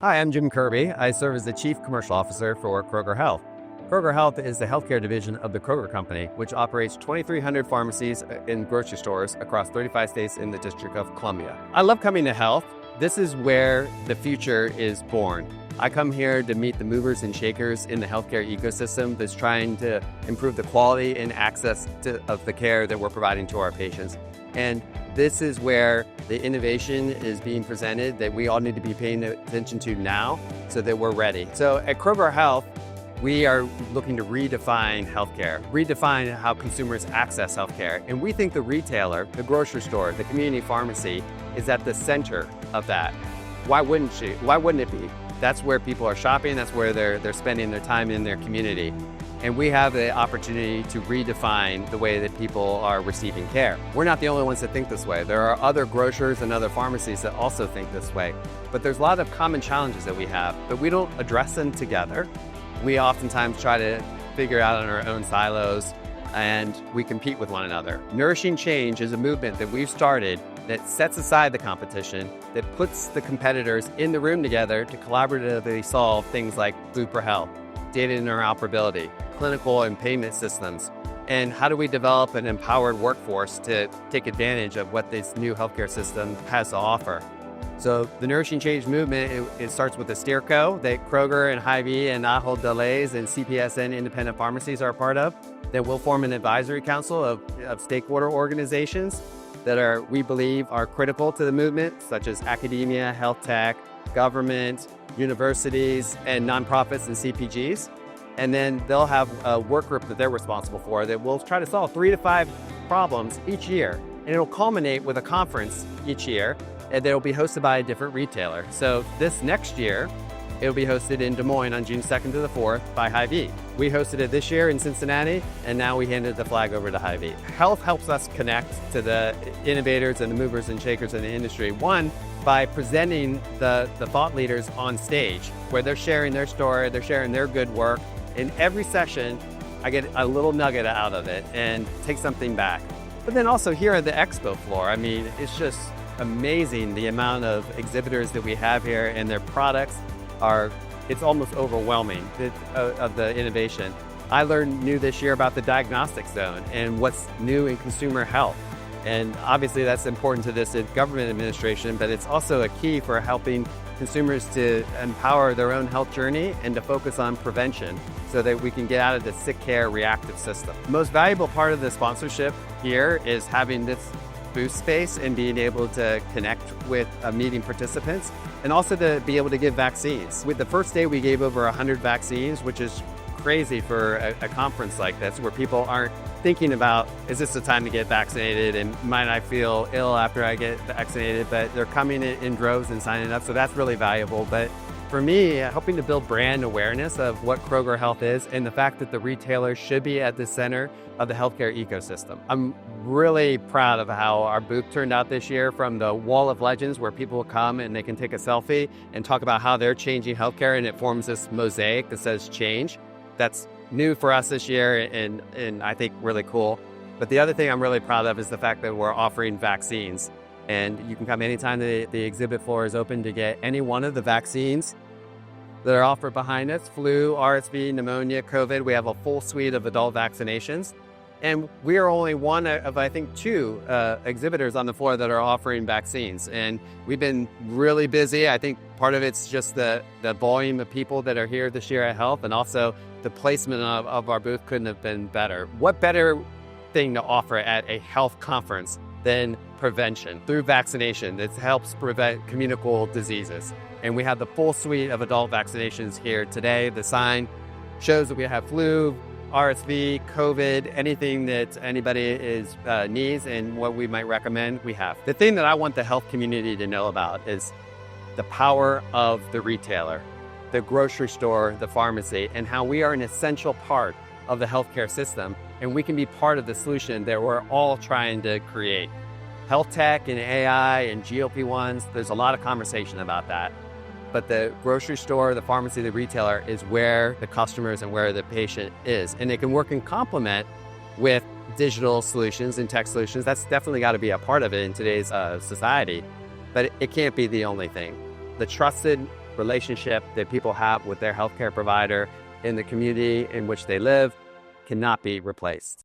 Hi, I'm Jim Kirby. I serve as the Chief Commercial Officer for Kroger Health. Kroger Health is the healthcare division of the Kroger Company, which operates 2,300 pharmacies in grocery stores across 35 states in the District of Columbia. I love coming to health. This is where the future is born. I come here to meet the movers and shakers in the healthcare ecosystem that's trying to improve the quality and access of the care that we're providing to our patients. And this is where the innovation is being presented that we all need to be paying attention to now so that we're ready. So at Kroger Health, we are looking to redefine healthcare, redefine how consumers access healthcare. And we think the retailer, the grocery store, the community pharmacy is at the center of that. Why wouldn't it be? That's where people are shopping. That's where they're spending their time in their community. And we have the opportunity to redefine the way that people are receiving care. We're not the only ones that think this way. There are other grocers and other pharmacies that also think this way. But there's a lot of common challenges that we have, but we don't address them together. We oftentimes try to figure out in our own silos, and we compete with one another. Nourishing Change is a movement that we've started that sets aside the competition, that puts the competitors in the room together to collaboratively solve things like food for health, data interoperability, clinical and payment systems, and how do we develop an empowered workforce to take advantage of what this new healthcare system has to offer. So the Nourishing Change movement, it starts with a steerco that Kroger and Hy-Vee and Ahold Delhaize and CPSN independent pharmacies are a part of. Then we'll form an advisory council of stakeholder organizations that we believe are critical to the movement, such as academia, health tech, government, universities, and nonprofits and CPGs. And then they'll have a work group that they're responsible for that will try to solve 3 to 5 problems each year. And it'll culminate with a conference each year, and it'll be hosted by a different retailer. So this next year, it'll be hosted in Des Moines on June 2nd to the 4th by Hy-Vee. We hosted it this year in Cincinnati, and now we handed the flag over to Hy-Vee. Health helps us connect to the innovators and the movers and shakers in the industry. One, by presenting the thought leaders on stage, where they're sharing their story, they're sharing their good work. In every session, I get a little nugget out of it and take something back. But then also here at the expo floor, I mean, it's just amazing the amount of exhibitors that we have here, and their products it's almost overwhelming of the innovation. I learned new this year about the diagnostic zone and what's new in consumer health. And obviously that's important to this government administration, but it's also a key for helping consumers to empower their own health journey and to focus on prevention so that we can get out of the sick care reactive system. The most valuable part of the sponsorship here is having this booth space and being able to connect with meeting participants, and also to be able to give vaccines. With the first day, we gave over 100 vaccines, which is crazy for a conference like this, where people aren't thinking about, is this the time to get vaccinated, and might I feel ill after I get vaccinated, but they're coming in droves and signing up, so that's really valuable. But for me, helping to build brand awareness of what Kroger Health is and the fact that the retailer should be at the center of the healthcare ecosystem. I'm really proud of how our booth turned out this year, from the Wall of Legends, where people will come and they can take a selfie and talk about how they're changing healthcare, and it forms this mosaic that says change. That's new for us this year, and I think really cool. But the other thing I'm really proud of is the fact that we're offering vaccines. And you can come anytime the exhibit floor is open to get any one of the vaccines that are offered behind us: flu, RSV, pneumonia, COVID. We have a full suite of adult vaccinations. And we are only one of, I think, 2 exhibitors on the floor that are offering vaccines. And we've been really busy. I think part of it's just the volume of people that are here this year at Health, and also the placement of our booth couldn't have been better. What better thing to offer at a health conference than prevention through vaccination that helps prevent communicable diseases? And we have the full suite of adult vaccinations here today. The sign shows that we have flu, RSV, COVID, anything that anybody needs and what we might recommend, we have. The thing that I want the health community to know about is the power of the retailer, the grocery store, the pharmacy, and how we are an essential part of the healthcare system, and we can be part of the solution that we're all trying to create. Health tech and AI and GLP-1s, there's a lot of conversation about that. But the grocery store, the pharmacy, the retailer is where the customers and where the patient is. And it can work in complement with digital solutions and tech solutions. That's definitely got to be a part of it in today's society. But it can't be the only thing. The trusted relationship that people have with their healthcare provider in the community in which they live cannot be replaced.